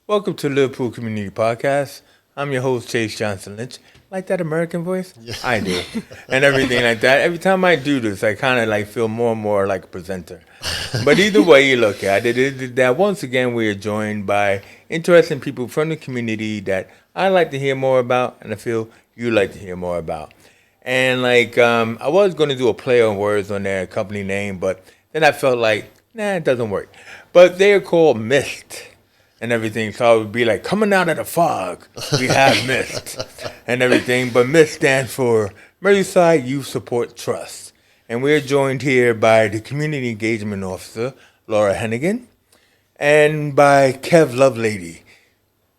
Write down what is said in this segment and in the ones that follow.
Welcome to Liverpool Community Podcast. I'm your host, Chase Johnson Lynch. Like that American voice? Yeah. I do. And everything like that. Every time I do this, I kind of like feel more and more like a presenter. But either way you look at it, is that once again we are joined by interesting people from the community that I like to hear more about and I feel you like to hear more about. And I was going to do a play on words on their company name, but then I felt like, nah, it doesn't work. But they're called MYST. And everything, so it would be like coming out of the fog. We have MYST and everything, but MYST stands for Merseyside Youth Support Trust, and we're joined here by the Community Engagement Officer Laura Hennigan, and by Kev Lovelady.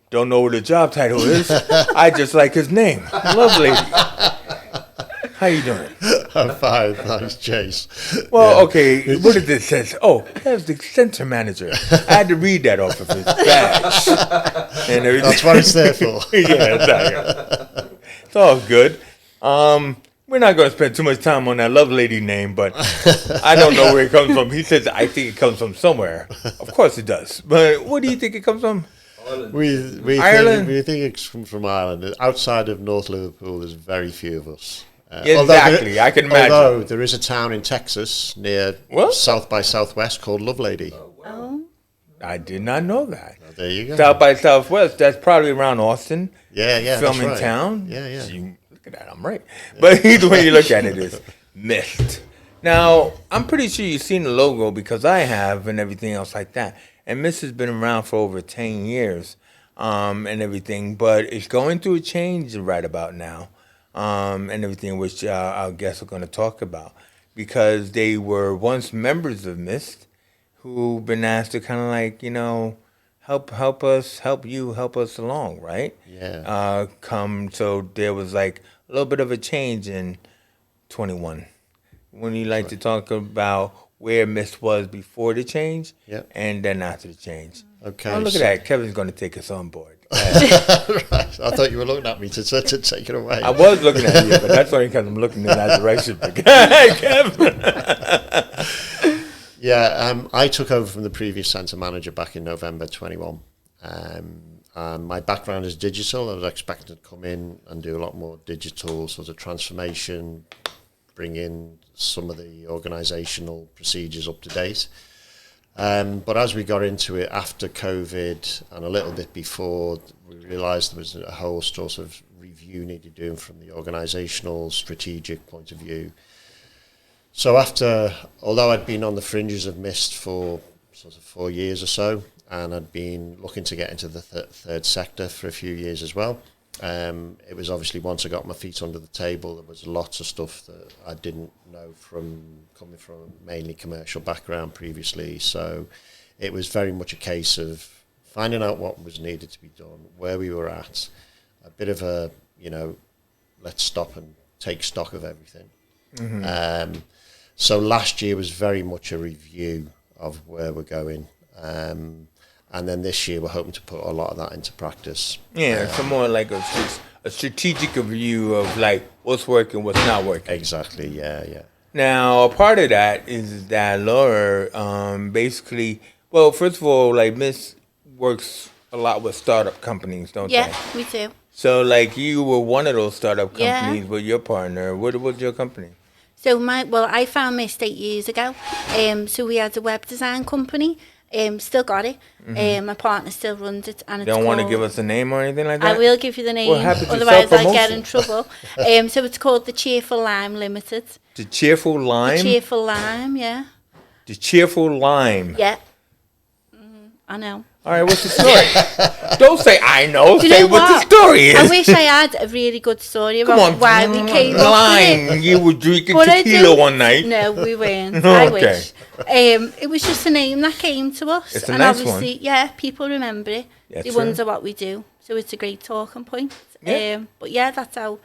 Don't know what the job title is. I just like his name, Lovelady. How you doing? I'm fine, thanks, Chase. Well, okay, what did this say? Oh, that's the center manager. I had to read that off of his badge. And everything. That's what it's there for. Yeah, exactly. It's all good. We're not going to spend too much time on that Lovelady name, but I don't know where it comes from. He says, I think it comes from somewhere. Of course it does. But what do you think it comes from? Ireland? We think it's from Ireland. Outside of North Liverpool, there's very few of us. Exactly, I can imagine. Although there is a town in Texas near South by Southwest called Lovelady. Oh. I did not know that. Oh, there you go. South by Southwest, that's probably around Austin. Yeah, Filming that's right. town. Yeah. Look at that, I'm right. Yeah. But either way you look at it, it's MYST. Now, I'm pretty sure you've seen the logo because I have and everything else like that. And MYST has been around for over 10 years and everything, but it's going through a change right about now. And everything which our guests are going to talk about because they were once members of MYST who've been asked to kind of help us along, right? Yeah. So there was like a little bit of a change in 21. When you like to talk about where MYST was before the change and then after the change. Okay. Oh, look at that. Kevin's going to take us on board. Right. I thought you were looking at me to take it away. I was looking at you, but that's only because I'm looking in that direction. Kevin. Yeah, I took over from the previous centre manager back in November 21. My background is digital. I was expecting to come in and do a lot more digital sort of transformation, bring in some of the organisational procedures up to date. But as we got into it after COVID and a little bit before, we realised there was a whole sort of review needed doing from the organisational, strategic point of view. So although I'd been on the fringes of MYST for sort of 4 years or so, and I'd been looking to get into the third sector for a few years as well, it was obviously once I got my feet under the table, there was lots of stuff that I didn't know from coming from a mainly commercial background previously. So it was very much a case of finding out what was needed to be done, where we were at, a bit of a, let's stop and take stock of everything. Mm-hmm. So last year was very much a review of where we're going. And then this year, we're hoping to put a lot of that into practice. Yeah, so more like a strategic review of like what's working, what's not working. Exactly, yeah. Now, a part of that is that Laura, basically, well, first of all, like MYST works a lot with startup companies, don't they? Yeah, we do. So, like, you were one of those startup companies with your partner. What was your company? So, I found MYST 8 years ago. So we had a web design company. Still got it. Mm-hmm. My partner still runs it. And Don't want to give us a name or anything like that? I will give you the name, otherwise I'll get in trouble. So it's called The Cheerful Lime Limited. The Cheerful Lime? The Cheerful Lime, yeah. The Cheerful Lime. Yeah. I know. All right, what's the story? Don't say I know. Say what the story is. I wish I had a really good story about why we came up with it. You were drinking tequila one night. No, we weren't. I wish. It was just a name that came to us. It's a nice obviously, people remember it. They wonder what we do. So it's a great talking point. Yeah. But that's how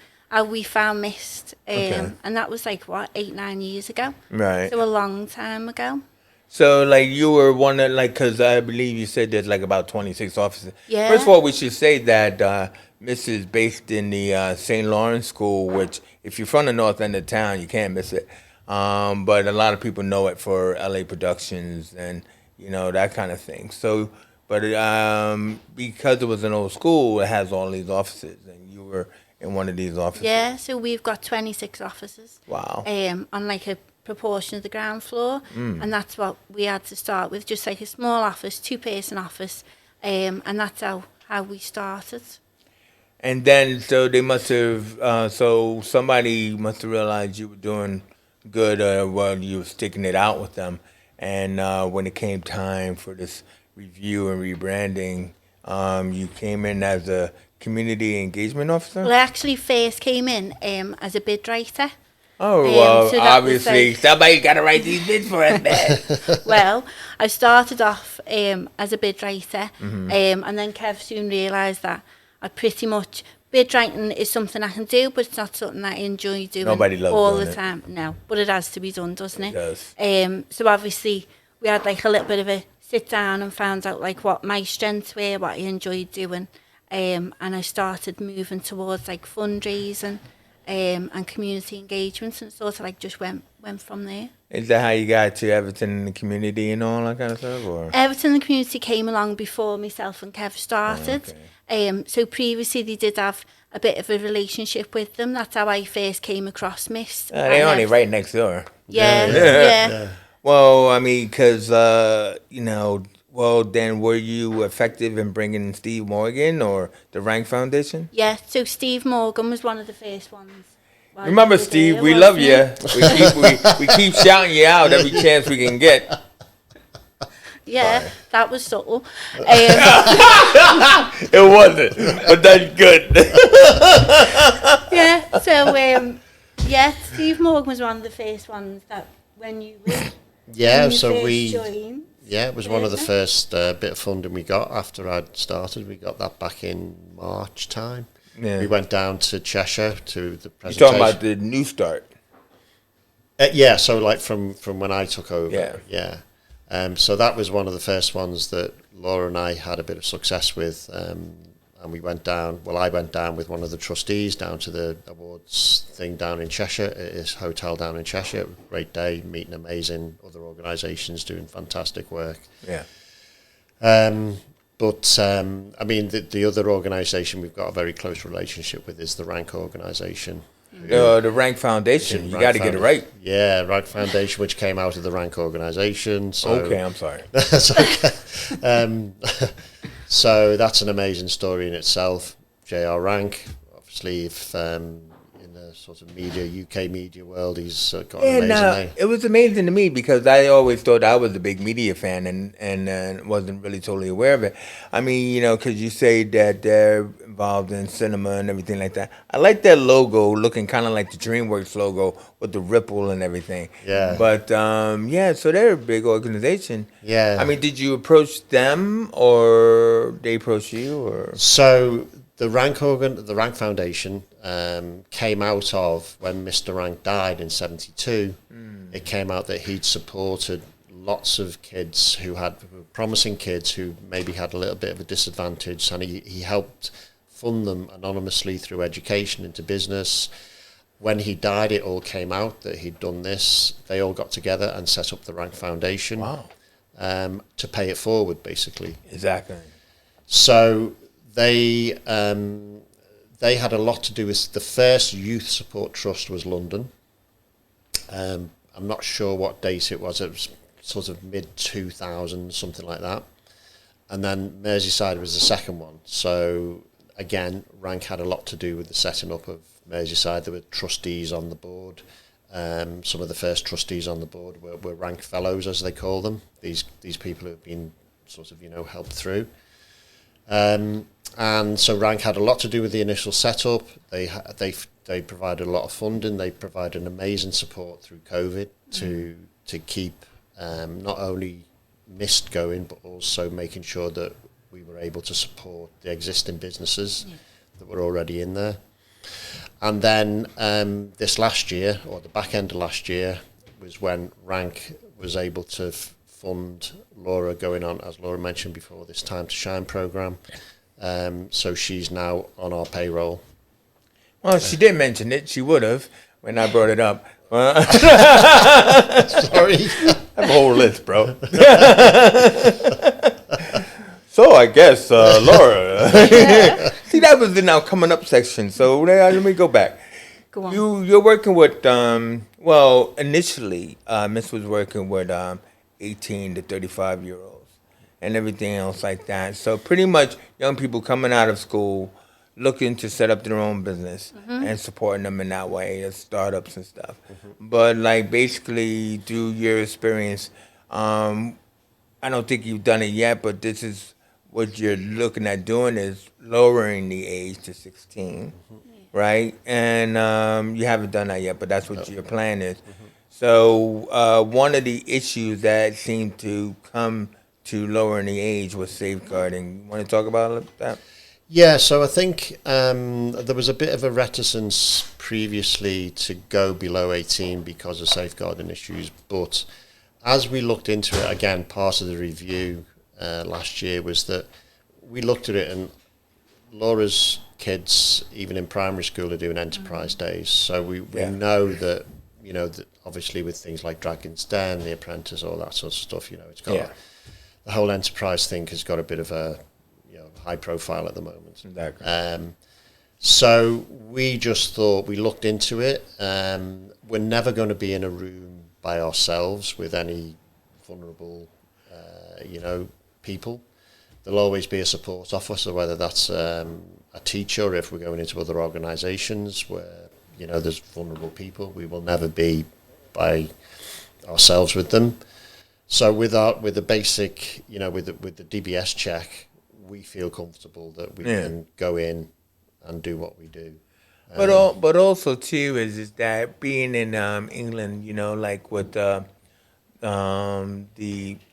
we found MYST. And that was 8-9 years ago. Right. So a long time ago. So, you were one of, because I believe you said there's, about 26 offices. Yeah. First of all, we should say that MYST is based in the St. Lawrence School, which, if you're from the north end of town, you can't miss it. But a lot of people know it for LA Productions and, that kind of thing. So, But because it was an old school, it has all these offices, and you were in one of these offices. Yeah, so we've got 26 offices. Wow. On like a proportion of the ground floor, and that's what we had to start with, just like a small office, 2-person office, and that's how we started. And then, so they must have, so somebody must have realized you were doing good, well, you were sticking it out with them. And when it came time for this review and rebranding, you came in as a community engagement officer? Well, I actually first came in as a bid writer. Oh, well, so that was obviously, like- somebody's got to write these bids for us, man. Well, I started off as a bid writer, and then Kev soon realised that I pretty much, bid writing is something I can do, but it's not something I enjoy doing Nobody loves all doing the it. time. No, but it has to be done, doesn't it? It does. So obviously, we had like a little bit of a sit down and found out like what my strengths were, what I enjoyed doing, and I started moving towards like fundraising and community engagement, and sort of like just went from there. Is that how you got to Everton in the community and all that kind of stuff? Or? Everton in the community came along before myself and Kev started. So previously they did have a bit of a relationship with them. That's how I first came across MYST. They And, only right next door. Yeah. Well, I mean, because, well, then were you effective in bringing Steve Morgan or the Rank Foundation? Yeah, so Steve Morgan was one of the first ones. while Remember, you were Steve, there, we love wasn't you. it? We keep shouting you out every chance we can get. Yeah, that was subtle. It wasn't, but that's good. Yeah, so, Steve Morgan was one of the first ones that when you were Yeah, when you so first we... joined. Yeah, it was one of the Yeah. first bit of funding we got after I'd started. We got that back in March time. Yeah. We went down to Cheshire to the You're presentation. talking about the New Start. Yeah, so like from when I took over. Yeah. Yeah. So that was one of the first ones that Laura and I had a bit of success with. And we went down, well, I went down with one of the trustees down to the awards thing down in Cheshire, his hotel down in Cheshire. It was a great day, meeting amazing other organisations doing fantastic work. Yeah. I mean, the other organisation we've got a very close relationship with is the Rank organisation. The Rank Foundation. You got to get it right. Yeah, Rank Foundation, which came out of the Rank organisation. So Okay, I'm sorry. that's okay. So that's an amazing story in itself. J.R. Rank, obviously, if in the sort of UK media world, he's got an amazing name. It was amazing to me because I always thought I was a big media fan and wasn't really totally aware of it. I mean, because you say that they're involved in cinema and everything like that. I like that logo looking kind of like the DreamWorks logo with the ripple and everything. Yeah. But, so they're a big organization. Yeah. I mean, did you approach them or they approach you? Or? So the Rank Foundation came out of when Mr. Rank died in 1972. It came out that he'd supported lots of kids who were promising kids who maybe had a little bit of a disadvantage, and he helped fund them anonymously through education into business. When he died, it all came out that he'd done this. They all got together and set up the Rank Foundation. Wow. To pay it forward, basically. Exactly. So they had a lot to do with the first youth support trust was London. I'm not sure what date it was. It was sort of mid-2000s, something like that. And then Merseyside was the second one. So again, Rank had a lot to do with the setting up of Merseyside. There were trustees on the board. Some of the first trustees on the board were Rank Fellows, as they call them. These people who have been sort of, helped through. And so Rank had a lot to do with the initial setup. They provided a lot of funding. They provided an amazing support through COVID to keep not only MYST going, but also making sure that we were able to support the existing businesses that were already in there. And then this last year, or the back end of last year, was when Rank was able to fund Laura going on, as Laura mentioned before, this Time to Shine programme. So she's now on our payroll. Well, she did mention it. She would have when I brought it up. Sorry. I have a whole list, bro. So I guess, Laura, see, that was the now coming up section. So let me go back. Go on. You're working with, well, initially, Miss was working with 18 to 35-year-olds and everything else like that. So pretty much young people coming out of school looking to set up their own business and supporting them in that way, as startups and stuff. But like basically through your experience, I don't think you've done it yet, but this is what you're looking at doing is lowering the age to 16, right? And you haven't done that yet, but that's what your plan is. So one of the issues that seemed to come to lowering the age was safeguarding. You want to talk about that? Yeah, so I think there was a bit of a reticence previously to go below 18 because of safeguarding issues. But as we looked into it, again, part of the review last year was that we looked at it, and Laura's kids, even in primary school, are doing enterprise days. So we know that, you know, that obviously with things like Dragon's Den, The Apprentice, all that sort of stuff, you know, it's got the whole enterprise thing has got a bit of a high profile at the moment. Exactly. So we just thought, we looked into it. We're never going to be in a room by ourselves with any vulnerable, people. There'll always be a support officer, whether that's a teacher, if we're going into other organisations where, you know, there's vulnerable people. We will never be by ourselves with them. So with the basic, you know, with the DBS check, we feel comfortable that we can go in and do what we do. But also too is that being in England, you know, like with the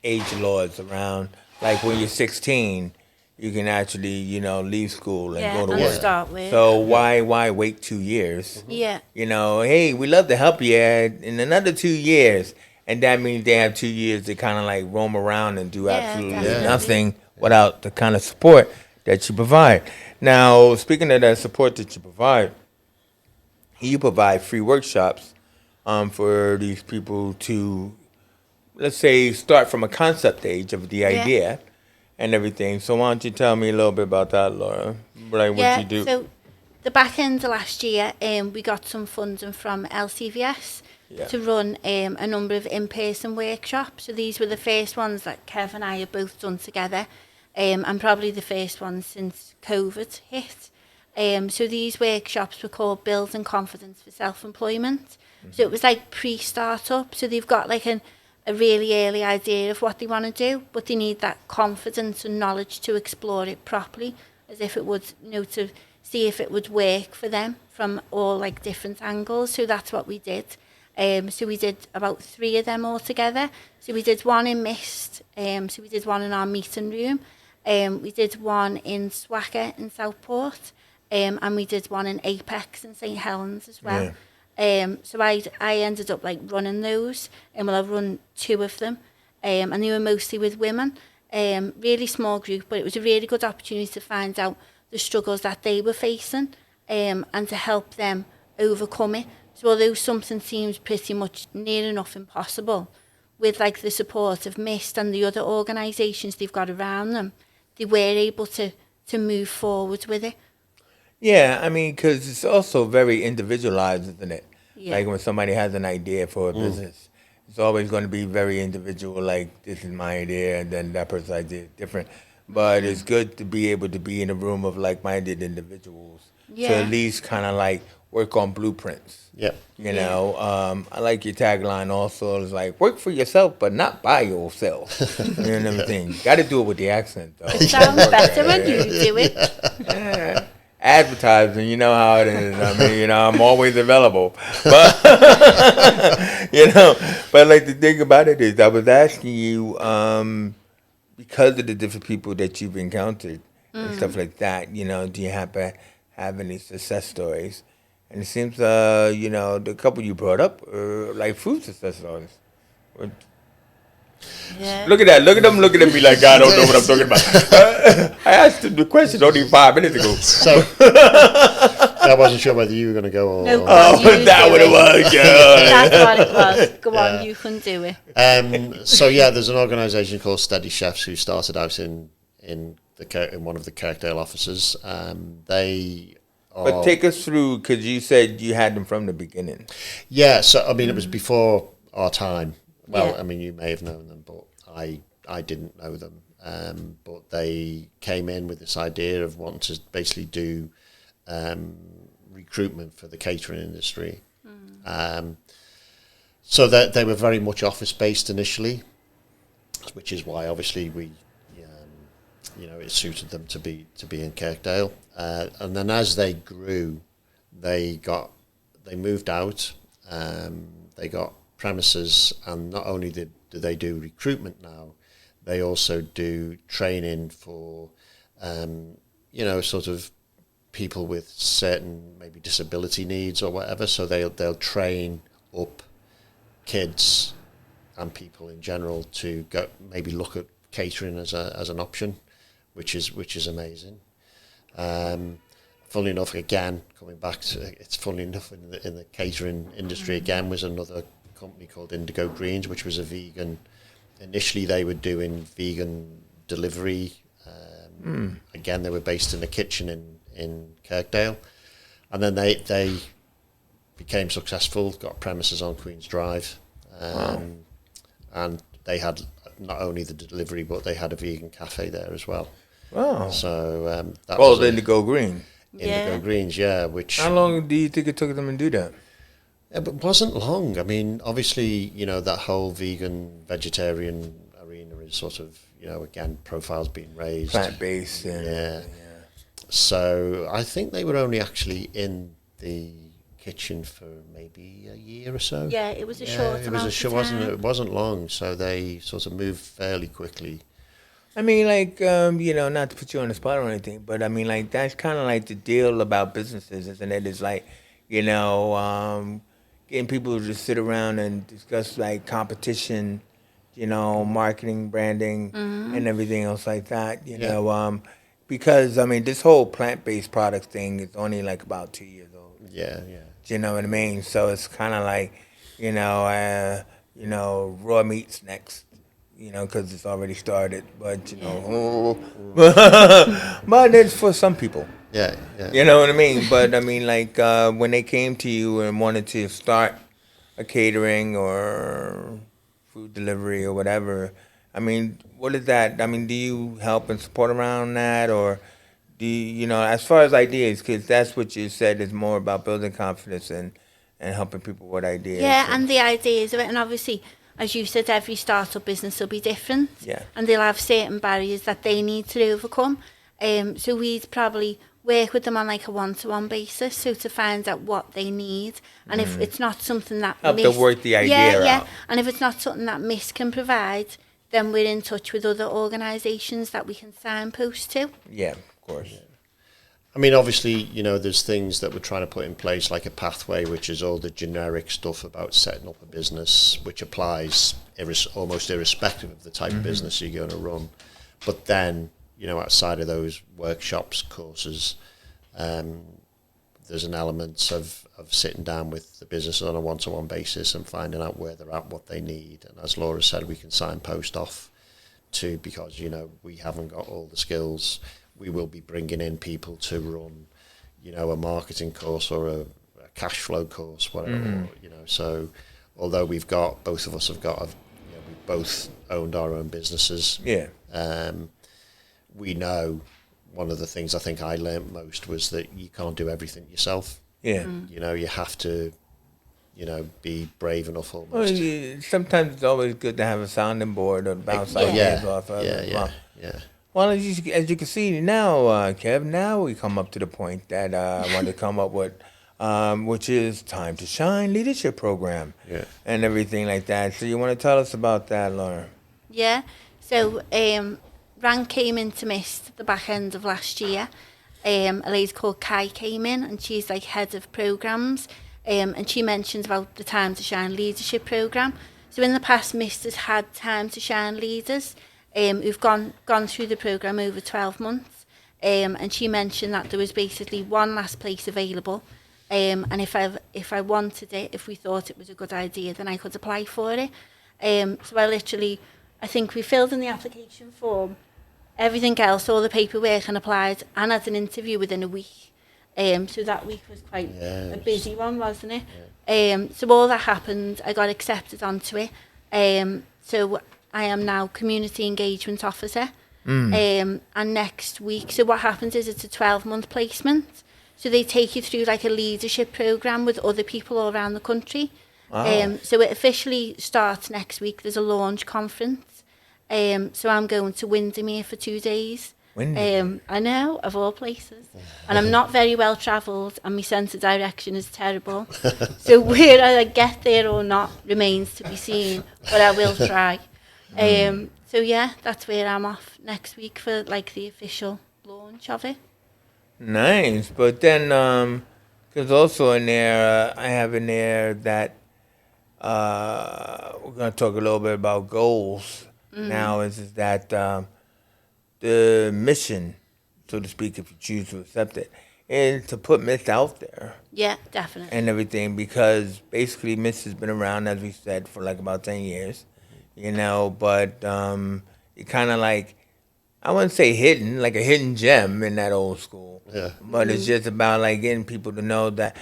age laws around, like when you're 16, you can actually, you know, leave school and go to work. Start with. So why wait 2 years? Yeah. You know, hey, we love to help you in another 2 years, and that means they have 2 years to kind of like roam around and do absolutely nothing without the kind of support that you provide. Now, speaking of that support that you provide free workshops for these people to, let's say, start from a concept age of the idea and everything. So why don't you tell me a little bit about that, Laura? Like what you do. So the back end of last year, we got some funding from LCVS to run a number of in-person workshops. So these were the first ones that Kev and I have both done together. And probably the first one since COVID hit. So these workshops were called Building Confidence for Self-Employment. So it was like pre-startup. So they've got like a really early idea of what they want to do, but they need that confidence and knowledge to explore it properly, as if it would, you know, to see if it would work for them from all like different angles. So that's what we did. So we did about 3 of them all together. So we did one in MYST. So we did one in our meeting room. We did one in Swacker in Southport, and we did one in Apex in St Helens as well. So I ended up like running those, and I've run 2 of them, and they were mostly with women. Really small group, but it was a really good opportunity to find out the struggles that they were facing, and to help them overcome it. So although something seems pretty much near enough impossible, with like the support of MYST and the other organisations they've got around them, they were able to move forward with it. Yeah, I mean, because it's also very individualized, isn't it? Yeah. Like when somebody has an idea for a business, it's always going to be very individual, like this is my idea and then that person's idea is different. But it's good to be able to be in a room of like-minded individuals to at least kind of like work on blueprints. Yeah. You know, I like your tagline also. It's like, work for yourself, but not by yourself. You know what I mean? Got to do it with the accent, though. It sounds better when you do it. Yeah. Advertising, you know how it is. I mean, you know, I'm always available. But, you know, but like the thing about it is I was asking you, because of the different people that you've encountered and stuff like that, you know, do you have any success stories? And it seems, you know, the couple you brought up are like food success stories. Yeah. Look at that. Look at them looking at me like I don't know what I'm talking about. I asked them the question only 5 minutes ago. So I wasn't sure whether you were going to go or... No, That's what it was. Yeah. That's what it was. Go on, you can do it. So yeah, there's an organisation called Steady Chefs who started out in in one of the Kirkdale offices. They are, But take us through, because you said you had them from the beginning. Yeah, so I mean, it was before our time. Well, Yeah. I mean, you may have known them, but I didn't know them. But they came in with this idea of wanting to basically do recruitment for the catering industry. So that they were very much office based initially, which is why obviously it suited them to be in Kirkdale. And then as they grew, they moved out. They got premises, and not only do they do recruitment now, they also do training for, sort of people with certain maybe disability needs or whatever. So they'll train up kids and people in general to go maybe look at catering as an option, which is amazing. Funnily enough, again coming back to it's funny enough in the catering industry again was another company called Indigo Greens, which was a vegan. Initially, they were doing vegan delivery. Again, they were based in a kitchen in Kirkdale, and then they became successful. Got premises on Queen's Drive, and they had not only the delivery, but they had a vegan cafe there as well. Wow. So that Called was Indigo Green. Indigo Greens, yeah. Which How long do you think it took them to do that? Yeah, but it wasn't long. I mean, obviously, that whole vegan, vegetarian arena is sort of, again, profiles being raised. Plant-based. Yeah. So I think they were only actually in the kitchen for maybe a year or so. Yeah, it was a short amount of time. It wasn't long, so they sort of moved fairly quickly. I mean, like, not to put you on the spot or anything, but I mean, like, that's kind of like the deal about businesses, isn't it? It's like, getting people to just sit around and discuss, like, competition, marketing, branding, and everything else like that, because, I mean, this whole plant-based products thing is only, like, about 2 years old. Yeah. Do you know what I mean? So it's kind of like, raw meat's next. Because it's already started, but but it's for some people. Yeah. You know what I mean? But I mean, like when they came to you and wanted to start a catering or food delivery or whatever, I mean, what is that? I mean, do you help and support around that, or do you, as far as ideas? Because that's what you said is more about building confidence and helping people with ideas. Yeah, and the ideas of it, and obviously, as you said, every startup business will be different. Yeah. And they'll have certain barriers that they need to overcome. So we'd probably work with them on like a one-to-one basis, so to find out what they need. And if it's not something that help them work the idea out. And if it's not something that MYST can provide, then we're in touch with other organisations that we can signpost to. Yeah, of course. Yeah. I mean, obviously, there's things that we're trying to put in place, like a pathway, which is all the generic stuff about setting up a business, which applies almost irrespective of the type of business you're going to run. But then, outside of those workshops, courses, there's an element of sitting down with the business on a one-to-one basis and finding out where they're at, what they need. And as Laura said, we can signpost off to, because, we haven't got all the skills. We will be bringing in people to run, a marketing course or a cash flow course, whatever, So although both of us have got, we both owned our own businesses. Yeah. We know one of the things I think I learned most was that you can't do everything yourself. Yeah. You have to, be brave enough almost. Well, sometimes it's always good to have a sounding board or bounce ideas off of. Yeah. Well, as you can see now, Kev, now we come up to the point that I want to come up with, which is Time to Shine Leadership Program and everything like that. So you want to tell us about that, Laura? Yeah. So Rand came into MYST at the back end of last year. A lady called Kai came in, and she's like head of programs, and she mentioned about the Time to Shine Leadership Program. So in the past, MYST has had Time to Shine leaders who've gone through the program over 12 months, and she mentioned that there was basically one last place available, and if I wanted it, if we thought it was a good idea, then I could apply for it. So I think we filled in the application form everything else, all the paperwork, and applied and had an interview within a week. So that week was quite a busy one, wasn't it? Yeah. So all that happened, I got accepted onto it. So I am now Community Engagement Officer. And next week, so what happens is it's a 12-month placement. So they take you through like a leadership program with other people all around the country. Wow. So it officially starts next week. There's a launch conference. So I'm going to Windermere for 2 days. I know, of all places. And I'm not very well travelled, and my sense of direction is terrible. So whether I get there or not remains to be seen, but I will try. So yeah, that's where I'm off next week for like the official launch of it. Nice. But then, because also in there, I have in there that we're going to talk a little bit about goals now, is that the mission, so to speak, if you choose to accept it, is to put MYST out there. Yeah, definitely. And everything, because basically MYST has been around, as we said, for like about 10 years, you know, but it kind of like, I wouldn't say hidden, like a hidden gem in that old school. Yeah. But it's just about like getting people to know that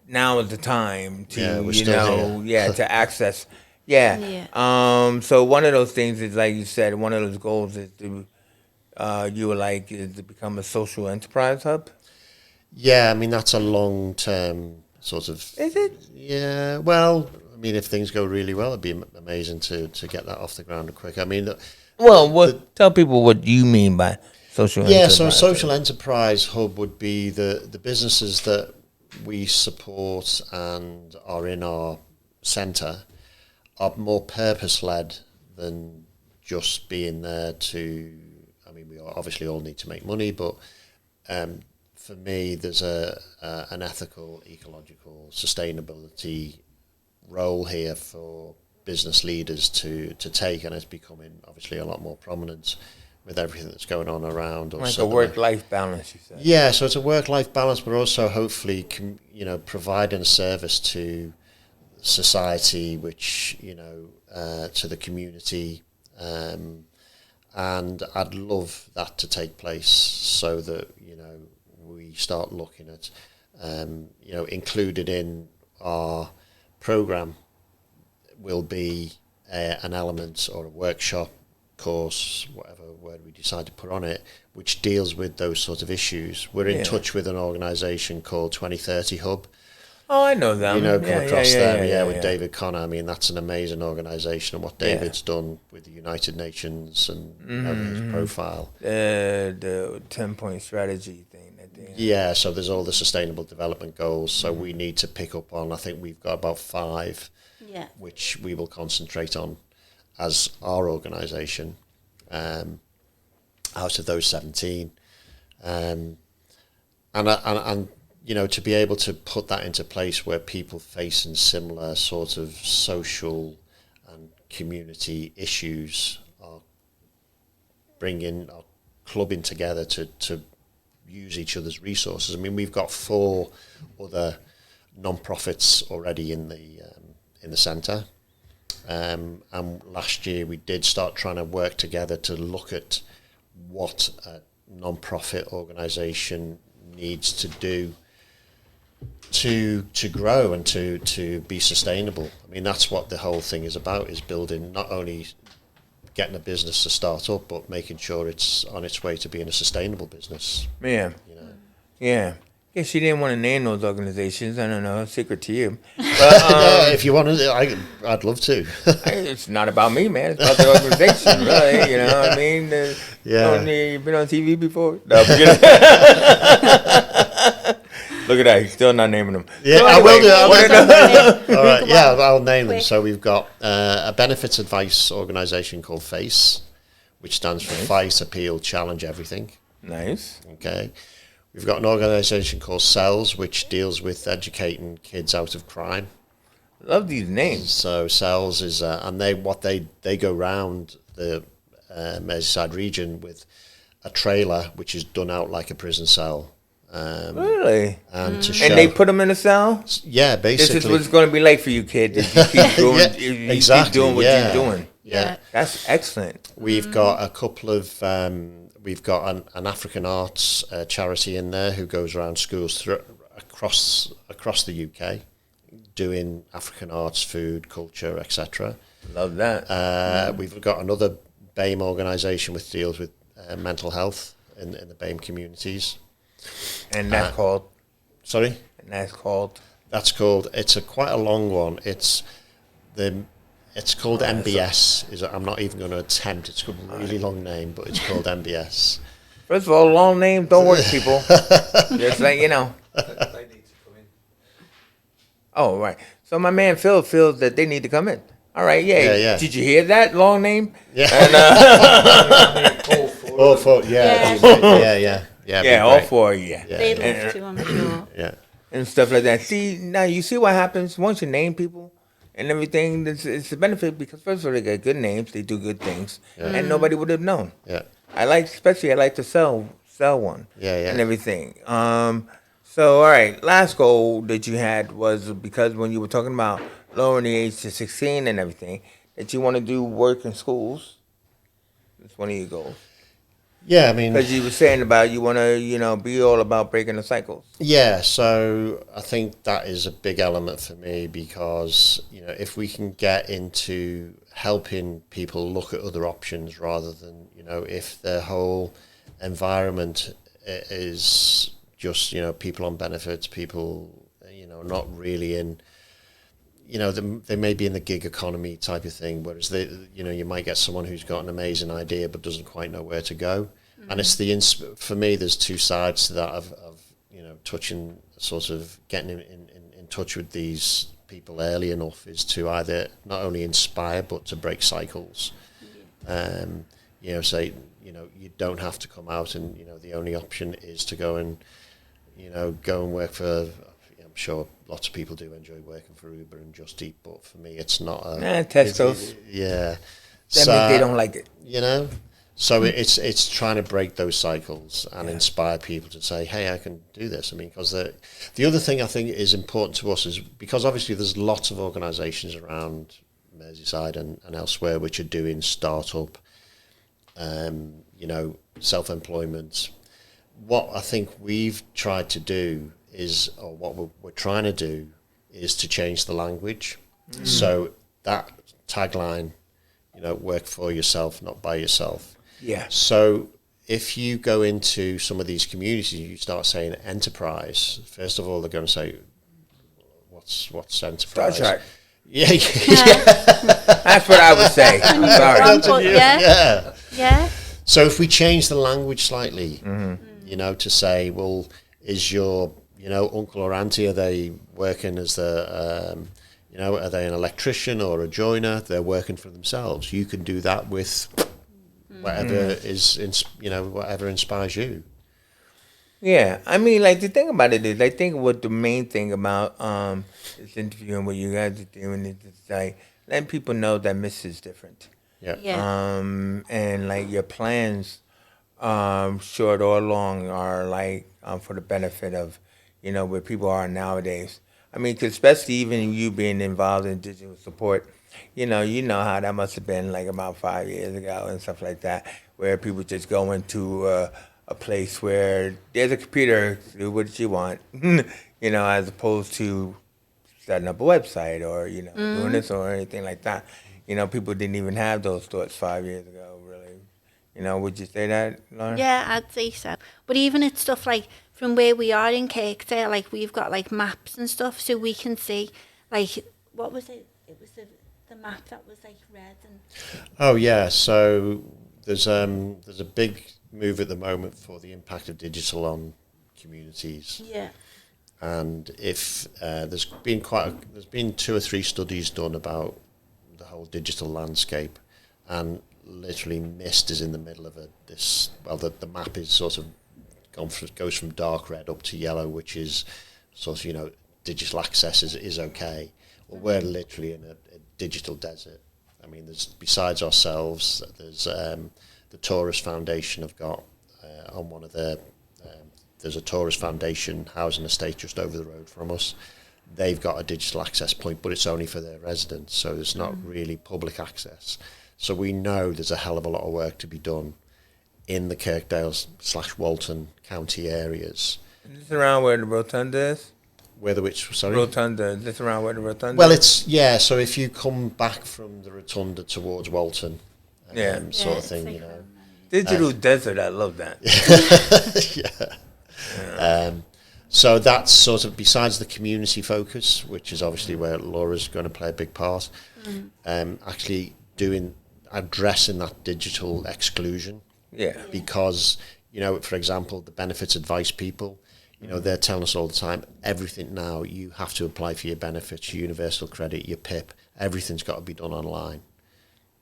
now is the time to, to access. Yeah. So one of those things is, like you said, one of those goals is to, is to become a social enterprise hub. Yeah, I mean, that's a long-term sort of... Is it? Yeah, well, I mean, if things go really well, it'd be amazing to get that off the ground quick. I mean... tell people what you mean by social enterprise. Yeah, so a social enterprise hub would be the businesses that we support and are in our centre are more purpose-led than just being there to... I mean, we obviously all need to make money, but for me, there's an ethical, ecological, sustainability role here for business leaders to take, and it's becoming obviously a lot more prominent with everything that's going on around. Like a work-life balance, you said. Yeah, so it's a work-life balance, but also hopefully, providing a service to society, which, to the community, and I'd love that to take place so that, we start looking at, included in our programme will be an element or a workshop, course, whatever word we decide to put on it, which deals with those sort of issues. We're in touch with an organisation called 2030 Hub. Oh, I know them. Come across them, with David Connor. I mean, that's an amazing organisation, and what David's done with the United Nations and his profile. The 10-point strategy thing. Yeah, so there's all the sustainable development goals, so we need to pick up on, I think we've got about 5, which we will concentrate on as our organisation, out of those 17. And to be able to put that into place where people facing similar sort of social and community issues are clubbing together to use each other's resources. I mean, we've got 4 other non-profits already in the centre. And last year we did start trying to work together to look at what a non-profit organisation needs to do to grow and to be sustainable. I mean, that's what the whole thing is about, is building, not only getting a business to start up, but making sure it's on its way to being a sustainable business. Yeah. Yeah. Yeah, she didn't want to name those organizations. I don't know, secret to you. But, if you want to, I'd love to. It's not about me, man. It's about the organization, really. You know what I mean? You've been on TV before? No, forget it. Look at that. He's still not naming them. Yeah, so anyway, I will do. All right, I'll name them. So we've got a benefits advice organisation called FACE, which stands for Fight, Appeal, Challenge Everything. Nice. Okay. We've got an organisation called CELS, which deals with educating kids out of crime. Love these names. So CELS is, and they go round the Merseyside region with a trailer which is done out like a prison cell. Really? And they put them in a cell? Yeah, basically. This is what it's going to be like for you, kid. If you keep doing, keep doing what you're doing. Yeah. That's excellent. We've got a couple of, we've got an African arts charity in there who goes around schools across the UK doing African arts, food, culture, etc. Love that. We've got another BAME organisation which deals with mental health in the BAME communities. And that's called? Sorry? And that's called? That's called, it's quite a long one. It's called MBS. I'm not even going to attempt. It's a really long name, but it's called MBS. First of all, long name don't work, people. Just like, you know. Oh, right. So my man Phil feels that they need to come in. All right, yeah. Did you hear that long name? Yeah. And, all four. Yeah. all four. Yeah. They'd love to, I'm sure. Yeah. And stuff like that. See, now you see what happens once you name people and everything. It's a benefit because first of all, they get good names, they do good things, and nobody would have known. Yeah. I like to sell one. Yeah. And everything. So all right, last goal that you had was because when you were talking about lowering the age to 16 and everything, that you want to do work in schools. It's one of your goals. Yeah, I mean, because you were saying about you want to, be all about breaking the cycles. Yeah, so I think that is a big element for me because, if we can get into helping people look at other options rather than, if their whole environment is just, people on benefits, people, not really in, they may be in the gig economy type of thing, whereas you might get someone who's got an amazing idea but doesn't quite know where to go. And it's for me, there's two sides to that of touching, sort of getting in touch with these people early enough is to either not only inspire but to break cycles. Say, you don't have to come out and, the only option is to go and work for, I'm sure lots of people do enjoy working for Uber and Just Eat, but for me, it's not Tesco's. Yeah. That means they don't like it. So it's trying to break those cycles and inspire people to say, hey, I can do this. I mean, because the other thing I think is important to us is because obviously there's lots of organisations around Merseyside and elsewhere which are doing startup, self-employment. What I think we've tried to do is, or what we're trying to do is to change the language. So that tagline, work for yourself, not by yourself. Yeah. So if you go into some of these communities, you start saying enterprise. First of all, they're going to say, "What's enterprise?" Star Trek. Yeah. That's what I would say. I'm sorry. Yeah. So if we change the language slightly, to say, well, is your uncle or auntie, are they working as the are they an electrician or a joiner? They're working for themselves. You can do that with whatever whatever inspires you. Yeah, I mean, like the thing about it is, I think what the main thing about this interview and what you guys are doing is like letting people know that MYST is different. Yeah. And like your plans, short or long, are like for the benefit of where people are nowadays. I mean, 'cause especially even you being involved in digital support, you know how that must have been like about 5 years ago and stuff like that, where people just go into a place where there's a computer, do what you want, as opposed to setting up a website or, doing this or anything like that. People didn't even have those thoughts 5 years ago, really. Would you say that, Lauren? Yeah, I'd say so. But even it's stuff like from where we are in Kirkdale, like we've got like maps and stuff so we can see, like, what was it? It was the map that was like red and... Oh, yeah. So there's a big move at the moment for the impact of digital on communities. Yeah. And if there's been 2 or 3 studies done about the whole digital landscape, and literally MYST is in the middle of the map is sort of goes from dark red up to yellow, which is sort of, digital access is okay. Well, we're literally in a digital desert. I mean, besides ourselves, there's the Tourist Foundation have got on one of their, there's a Tourist Foundation housing estate just over the road from us. They've got a digital access point, but it's only for their residents, so there's not really public access. So we know there's a hell of a lot of work to be done in the Kirkdale/Walton county areas. Is this around where the rotunda is? Whether which, sorry? Rotunda. Is this around where the rotunda Well, is? it's, yeah, so if you come back from the rotunda towards Walton, Yeah. sort of it's thing, like you know. Digital desert. I love that. So that's sort of, besides the community focus, which is obviously where Laura's going to play a big part, actually addressing that digital exclusion. Yeah. Because, you know, for example, the benefits advice people, you know, they're telling us all the time, everything now, you have to apply for your benefits, your universal credit, your PIP, everything's got to be done online.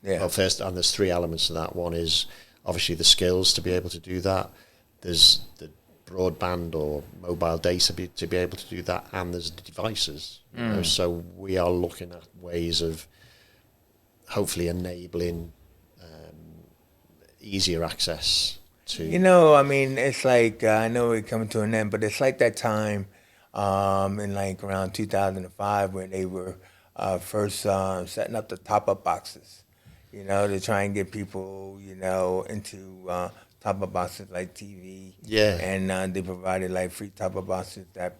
Yeah. Well, first, and there's three elements to that. One is obviously the skills to be able to do that. There's the broadband or mobile data to be able to do that, and there's the devices. You know, so we are looking at ways of hopefully enabling easier access to. You know, I mean, it's like I know we're coming to an end, but it's like that time in like around 2005 when they were first setting up the top-up boxes. You know, to try and get people, you know, into top-up boxes like TV. Yeah. And they provided like free top-up boxes that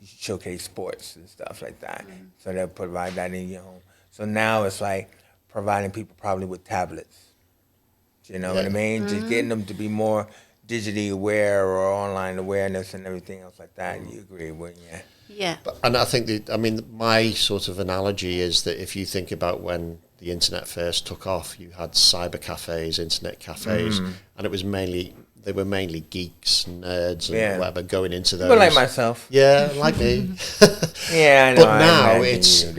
showcase sports and stuff like that. So they'll provide that in your home. So now it's like providing people probably with tablets. You know what I mean? Just getting them to be more digitally aware or online awareness and everything else like that. You agree, wouldn't you? Yeah. And I think my sort of analogy is that if you think about when the internet first took off, you had cyber cafes, internet cafes, and it was mainly geeks, nerds, and whatever going into those. People like myself. Yeah, like me. Yeah, I know.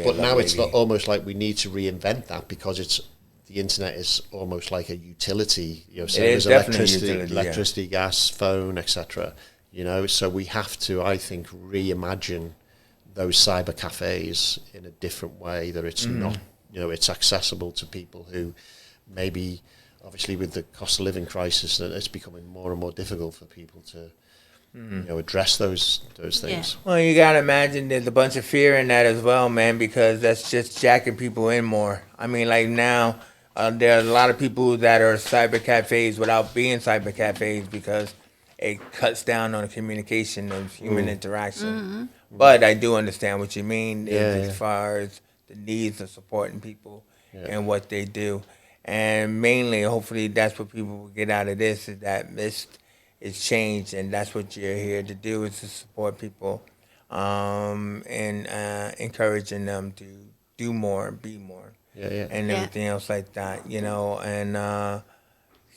But now it's almost like we need to reinvent that because the internet is almost like a utility. You know, so It is there's definitely electricity, gas, phone, etc. You know, so we have to, I think, reimagine those cyber cafes in a different way that it's not, you know, it's accessible to people who maybe, obviously with the cost of living crisis, it's becoming more and more difficult for people to, you know, address those things. Yeah. Well, you gotta imagine there's a bunch of fear in that as well, man, because that's just jacking people in more. I mean, like now, there are a lot of people that are cyber cafes without being cyber cafes because it cuts down on the communication of human interaction. But I do understand what you mean as far as the needs of supporting people and what they do. And mainly, hopefully, that's what people will get out of this, is that MYST is changed, and that's what you're here to do, is to support people and encouraging them to do more, be more, and everything else like that, you know. And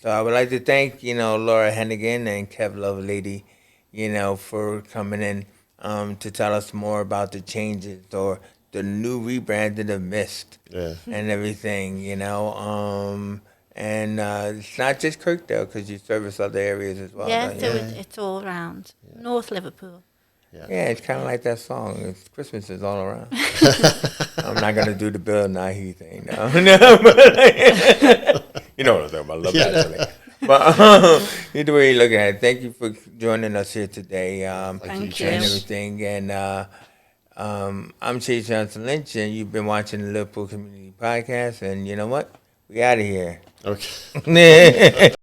so I would like to thank, you know, Laura Hennigan and Kev Lovelady, you know, for coming in to tell us more about the changes or the new rebranding of MYST and everything, you know. And it's not just Kirkdale, because you service other areas as well. Yeah, don't so you? it's all around. North Liverpool. Yeah, it's kind of like that song. It's Christmas is all around. I'm not gonna do the Bill Nighy thing, no. But you know what I'm talking about. I love that song. But either way you look at it, thank you for joining us here today. Thank you. And everything. And I'm Chase Johnson Lynch, and you've been watching the Liverpool Community Podcast. And you know what? We out of here. Okay.